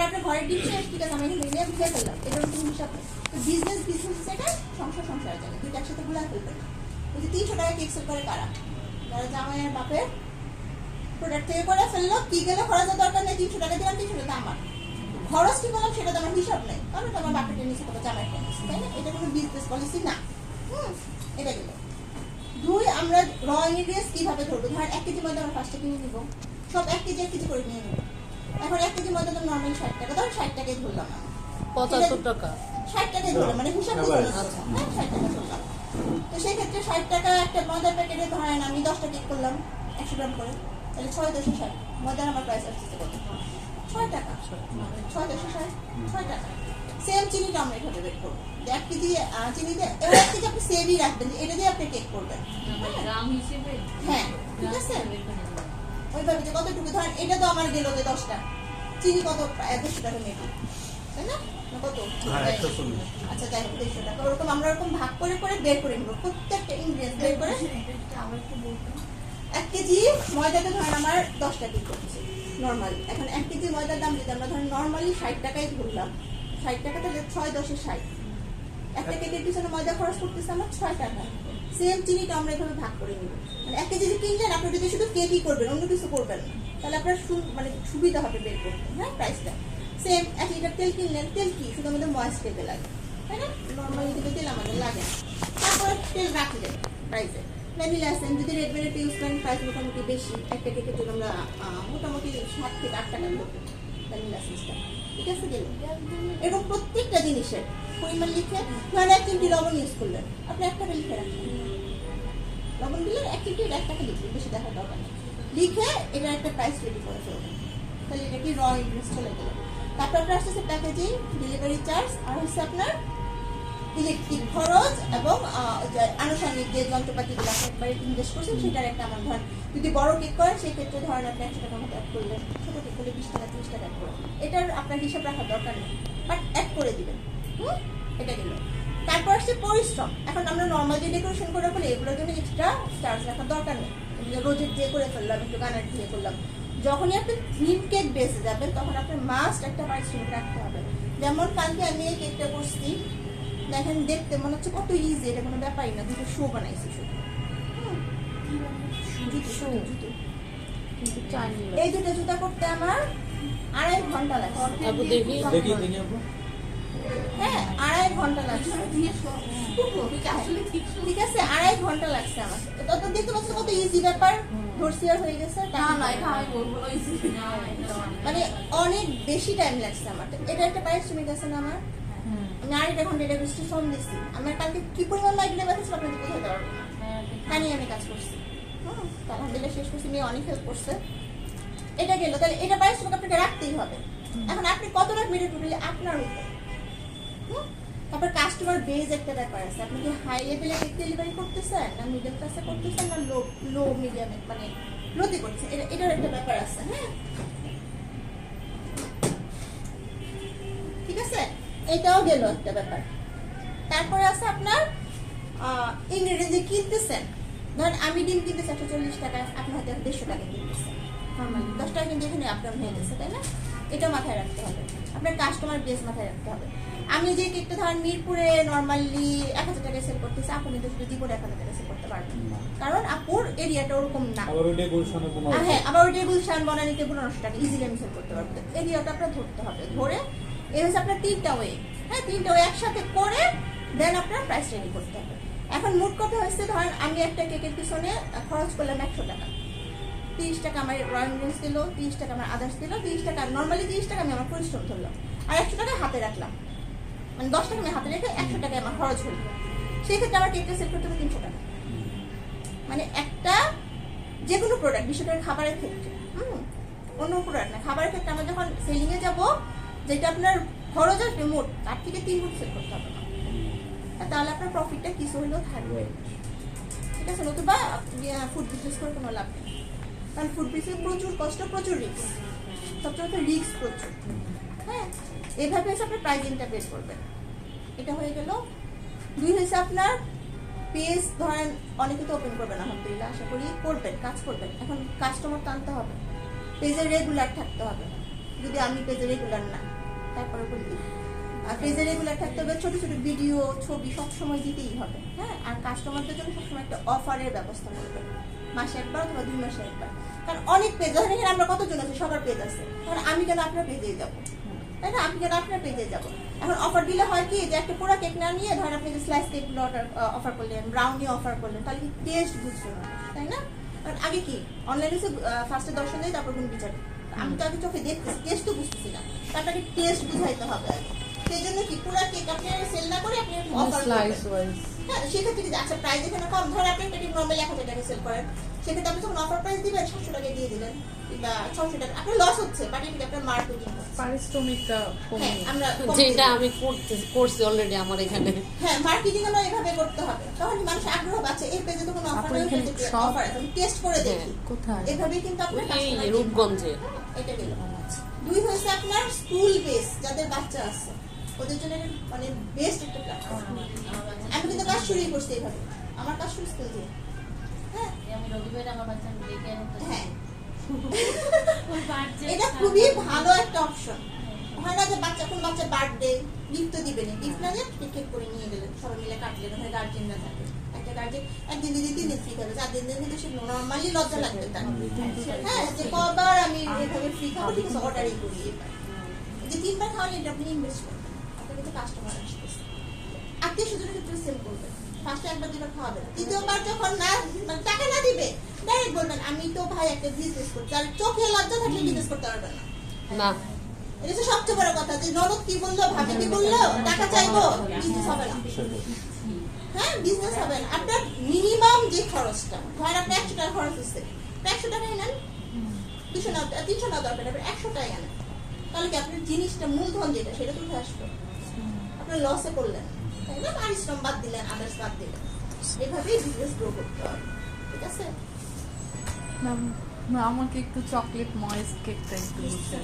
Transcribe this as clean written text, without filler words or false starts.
আপনার ঘরের ডিম শেষ, ঠিক আছে, আমি এখানে নিয়ে বুঝে ফেললাম, এটার কোনো হিসাব নেই। তো বিজনেস জায়গায়, সংসার জায়গায় দুটো একসাথে ভুলা ফেলবেন না। ওই যে 300 টাকা কেক সেল করে কারা? যারা জামাই আর বাপের প্রোডাক্ট থেকে করে ফেললো, কি গেলে খরচের দরকার নেই, 300 টাকা দিলাম, 300 টাকা আমার খরচ কি করলাম সেটা তো আমার হিসাব নেই, কারণ তো আমার বাপের টেনিস কত জামাই টেনিস, তাই না? এটা কোনো বিজনেস পলিসি না। এটা গেল 2। আমরা র ইনগ্রিডিয়েন্টস কিভাবে ধরবো? ধরেন 1 কেজি ময়দা আমরা ফার্স্টে কিনে নিব, সব 1 কেজি 1 কেজি করে নিয়ে নেব। এখন 1 কেজি ময়দা তো নর্মালি 60 টাকা, ধরুন 60 টাকায় ধরলাম, 75 টাকা 60 টাকায় ধরলাম, মানে হিসাব করে হ্যাঁ 60 টাকা ধরলাম। তো সেই ক্ষেত্রে 60 টাকা একটা ময়দার প্যাকেটে ধরেন আমি 10টা কেক করলাম 100 গ্রাম করে, তাহলে 6 × 10 = 60। ময়দার আমার প্রাইস আসছে কত? 6 টাকা। 6 × 10 = 6 টাকা। সেম চিনিটা আমরা এভাবে বের করবো, 1 কেজি চিনিতে এবার 1 কেজি আপনি সেভই রাখবেন, এটা দিয়ে আপনি কেক করবেন, হ্যাঁ ঠিক আছে। ওইভাবে যে কতটুকু ধরেন এটা তো আমার গেল যে 10টা চিনি, কত 150 টাকা মেবি, তাই না? কত? আচ্ছা যাই হোক 150 টাকা। ওরকম আমরা ওরকম ভাগ করে করে বের করে নেবো প্রত্যেকটা ইনগ্রেডিয়েন্টস বের করে। 1 কেজি ময়দাতে ধরেন আমার 10টা কেক করছে নর্মালি। এখন 1 কেজি ময়দার দাম যদি আমরা ধরেন নর্মালি 60 টাকায় ধরলাম, 60 টাকা তাহলে 6 × 10 = 60। একটা কেকের পিছনে ময়দা খরচ করতেছে আমার 6 টাকা। সেম চিনিটা আমরা এভাবে ভাগ করে নিব, মানে 1 কেজি কিনলেন আপনি যদি শুধু কেকই করবেন, অন্য কিছু করবেন না, তাহলে আপনার মানে সুবিধা হবে বের করতে, হ্যাঁ প্রাইসটা। সেম 1 লিটার তেল কিনলেন, তেল কি শুধু আমাদের ময়েস্ট খেতে লাগে, তাই না? নর্মালি কিন্তু তেল আমাদের লাগে না। তারপরে তেল রাখলেন প্রাইসে। ভ্যানিলা এসেন্স যদি রেড ভেলভেট ইউজ করেন প্রাইস মোটামুটি বেশি, একটা কেকের জন্য আমরা মোটামুটি 7 থেকে 8 টাকা ধরবো ভ্যানিলা এসেন্সটা, ঠিক আছে গেল। এবং প্রত্যেকটা জিনিসের পরিমাণ লিখে, ধরেন 1 চিমটি লবণ ইউজ করলেন, আপনি 1 টাকা লিখে রাখবেন, লবণ দিলে 1 চিমটি 1 টাকা লিখবেন, বেশি দেখার দরকার নেই, লিখে এটা একটা প্রাইস রেডি করে ফেলবেন, তাহলে এটা কি র ইনগ্রেডিয়েন্টস চলে গেল। তারপর আপনার আসতেছে প্যাকেজিং, ডেলিভারি চার্জ, আর হচ্ছে আপনার ইলেকট্রিক খরচ এবং আনুষঙ্গিক যে যন্ত্রপাতিগুলো আপনি একবারে ইনভেস্ট করছেন সেটার একটা আমার ধরেন, যদি বড় কেক করেন সেই ক্ষেত্রে ধরেন আপনি 100 টাকা মতো অ্যাড করলেন, ছোটো কেক করলে 20 টাকা 30 টাকা অ্যাড করলেন, এটার আপনার হিসাব রাখার দরকার নেই, বাট অ্যাড করে দিবেন। এটা গেল। তারপর আসছে পরিশ্রম। এখন আমরা নর্মাল যে ডেকোরেশন করে ফেলে এগুলোর জন্য এক্সট্রা চার্জ রাখার দরকার নেই, রোজের দিয়ে করে ফেললাম, একটু গানার দিয়ে করলাম। যখনই আপনি থিম কেক বেসে যাবেন তখন আপনার মাস্ট একটা পারিশ্রমিক রাখতে হবে। যেমন কালকে আমি এই কেকটা করছি, দেখেন দেখতে মনে হচ্ছে কত ইজি, এটা কোনো ব্যাপারই না, দুটো শো বানাইছি শুধু। এই দুটো জুতা করতে আমার 2.5 ঘন্টা লাগছে। হ্যাঁ 2.5 ঘন্টা লাগছে, ঠিক আছে 2.5 ঘন্টা লাগছে আমার। তত দেখতে পাচ্ছ কত ইজি ব্যাপার, ধরছি আর হয়ে গেছে, মানে অনেক বেশি টাইম লাগছে আমার। এটা একটা পারিশ্রমিক আছে না আমার, আমি 2.5 ঘন্টা এটা বেশি শ্রম দিচ্ছি। আমার কালকে কি পরিমাণ মাইগ্রেন ব্যথা ছিল আপনাদের বোঝাতে পারবো না, তা নিয়ে আমি কাজ করছি। আলহামদুলিল্লাহ শেষ করছি, মেয়ে অনেক হেল্প করছে। এটা গেল, তাহলে এটা পারিশ্রমিক আপনাকে রাখতেই হবে। এখন আপনি কত রাখবেন এটা টোটালি আপনার উপর। তারপর কাস্টমার বেজ একটা ব্যাপার আছে, আপনি কি হাই লেভেলে কেক ডেলিভারি করতেছেন না মিডল ক্লাসে করতেছেন না লো মিডিয়ামে মানে লোতে করতেছেন, এটার একটা ব্যাপার আছে, হ্যাঁ ঠিক আছে। এটাও গেল একটা ব্যাপার। তারপরে আছে আপনার ইনগ্রেডিয়েন্ট যে কিনতেছেন, ধরেন আমি ডিম কিনতেছি 140 টাকা, আপনি হয়তো 150 টাকা কিনতেছেন নর্মালি, 10 টাকা কিন্তু এখানে আপনার হয়ে গেছে, তাই না? এটা মাথায় রাখতে হবে, আপনার কাস্টমার বেস মাথায় রাখতে হবে। আমি যে কেকটা ধরেন মিরপুরে নর্মালি 1000 টাকায় সেল করতেছি, আপনি কিন্তু শুধু জীবনে 1000 টাকায় সেল করতে পারবেন না, কারণ আপুর এরিয়াটা ওরকম না। হ্যাঁ আবার ওইটা গুলশান বনানীতে 1500 টাকা ইজিলি আমি সেল করতে পারবো। এরিয়াটা আপনার ধরতে হবে, ধরে এই হচ্ছে আপনার 3টা ওয়ে, হ্যাঁ 3টা ওয়ে একসাথে করে দেন আপনার প্রাইস রেডি করতে হবে। এখন মোট কথা হচ্ছে ধরেন আমি একটা কেকের পিছনে খরচ করলাম 100 টাকা, 30 টাকা আমার র ইনগ্রেডিয়েন্টস দিল, 30 টাকা আমার আদার্স দিল, 30 টাকা নর্মালি 30 টাকা আমি আমার পরিশ্রম ধরলাম, আর 100 টাকা হাতে রাখলাম, মানে 10 টাকা আমি হাতে রেখে 100 টাকা আমার খরচ হলো। সেই ক্ষেত্রে আমার কেকটা সেল করতে হবে 300 টাকা। মানে একটা যে কোনো প্রোডাক্ট, বিশেষ করে খাবারের ক্ষেত্রে, অন্য প্রোডাক্ট না, খাবারের ক্ষেত্রে আমরা যখন সেলিংয়ে যাব, যেটা আপনার খরচ আসবে মোট তার থেকে 3 গুণ সেল করতে হবে, তাহলে আপনার প্রফিটটা কিছু হলেও থাকবে, ঠিক আছে? নতুবা ফুড বিজনেস করে কোনো লাভ নেই, কারণ ফুড বিজনেস প্রচুর কষ্ট, প্রচুর রিস্ক, সবচেয়ে রিস্ক প্রচুর। হ্যাঁ এইভাবে হচ্ছে আপনার প্রাইজিংটা বের করবেন। এটা হয়ে গেল। 2 হয়েছে আপনার পেজ, ধরেন অনেকে তো ওপেন করবেন, আলহামদুলিল্লাহ আশা করি করবেন, কাজ করবেন। এখন কাস্টমার টানতে হবে, পেজে রেগুলার থাকতে হবে, যদি আমি পেজে রেগুলার না, তারপরে বলি আর পেজে রেগুলার থাকতে হবে, ছোট ছোট ভিডিও ছবি সবসময় দিতেই হবে, হ্যাঁ। আর কাস্টমারদের জন্য সবসময় একটা অফারের ব্যবস্থা করবেন, মাসে একবার অথবা 2 মাসে একবার। কারণ অনেক পেজ, ধরেন এখানে আমরা কতজন আছি, সবার পেজ আছে, কারণ আমি কেন আপনার পেজে যাবো, তাই না? আমি কেন আপনার পেজে যাবো? এখন অফার দিলে হয় কি, যে একটা পুরো কেক না নিয়ে ধরেন আপনি যে স্লাইস কেকগুলো অফার করলেন, ব্রাউনি অফার করলেন, তাহলে কি টেস্ট বুঝবে না, তাই না? কারণ আগে কি অনলাইনে ফার্স্টে দর্শন দেয়, তারপর কোন বিচার। আমি তো আগে চোখে দেখতেছি, টেস্ট তো বুঝতেছি না, তারপরে টেস্ট বুঝাইতে হবে আগে। সেই জন্য কি পুরো কেক আপনি সেল না করে আপনি অফার স্লাইস ওয়াইজ। হ্যাঁ, সেক্ষেত্রে কি আচ্ছা প্রাইস এখানে কম, ধরেন আপনি একটা নর্মালি 1000 টাকা সেল করেন, সেক্ষেত্রে আপনি যখন অফার প্রাইস দিবেন 700 টাকা দিয়ে দিলেন কিংবা 600 টাকা, আপনার লস হচ্ছে, বাট এটা আপনার মার্কেটিং হচ্ছে। পারিশ্রমিকটা কমে। হ্যাঁ, আমরা যেটা আমি করছি অলরেডি আমার এখানে। হ্যাঁ, মার্কেটিং আমরা এভাবে করতে হবে, তখন মানুষ আগ্রহ পাচ্ছে এর পেজে তো কোনো অফার আপনার নেই, এখানে পেজে সব- অফার আছে, আমি টেস্ট করে দেখি। কোথায়? এভাবেই কিন্তু আপনার এই কাস্টমার রূপগঞ্জে। এটা গেল। 2 হয়েছে আপনার স্কুল বেস, যাদের বাচ্চা আছে ওদের জন্য এটা মানে বেস্ট একটা প্ল্যাটফর্ম। আমি কিন্তু কাজ শুরুই করছি এভাবে, আমার কাজ শুরু স্কুল দিয়ে। হ্যাঁ আমি রবিবার আমার বাচ্চা ডেকে আনতে হ্যাঁ, ওই বাচ্চা এটা খুবই ভালো একটা অপশন। হয় না যে বাচ্চা কোন বাচ্চা বার্থডে গিফট তো দিবেন, গিফট না দিয়ে কেক করে নিয়ে গেলেন, সবাই মিলে কাটলেন, ওখানে গার্জেনরা থাকে, একটা গার্জেন একদিন দিদি 3 দিন ফ্রি খাবে, 4 দিন দিন কিন্তু সে নর্মালি লজ্জা লাগবে তার, হ্যাঁ, যে কবার আমি এভাবে ফ্রি খাবো, ঠিক আছে অর্ডারই করি এবার। যে 3 বার খাওয়ালে এটা আপনি ইনভেস্ট করবেন, আপনার কাছে কাস্টমার আসতেছে, আত্মীয় স্বজনের ক্ষেত্রে সেল করবেন, ফার্স্টে 1 বার 2 বার খাওয়াবেন, দ্বিতীয়বার যখন না মানে টাকা না দিবে ডাইরেক্ট বলবেন আমি তো ভাই একটা বিজনেস করছি, আর চোখে লজ্জা থাকলে বিজনেস করতে পারবেন না। না, এটা হচ্ছে সবচেয়ে বড় কথা, যে ননদ কি বললো, ভাবি কি বললো, টাকা চাইবো, বিজনেস হবে না। হ্যাঁ, বিজনেস হবে না। আপনার মিনিমাম যে খরচটা, ধরেন আপনি 100 টাকা খরচ হচ্ছে, 100 টাকাই নেন, 200 না 300 না দরকার, আপনি 100 টাকাই নেন, তাহলে কি আপনার জিনিসটা মূলধন যেটা সেটা তো উঠে আসবে, আপনার লসে করলেন, তাই না? পারিশ্রম বাদ দিলেন, আদার্স বাদ দিলেন, এভাবেই বিজনেস গ্রো করতে হবে, ঠিক আছে? ম্যাম, আমাকে একটু চকলেট ময়েস্ট কেকটা একটু বুঝছেন।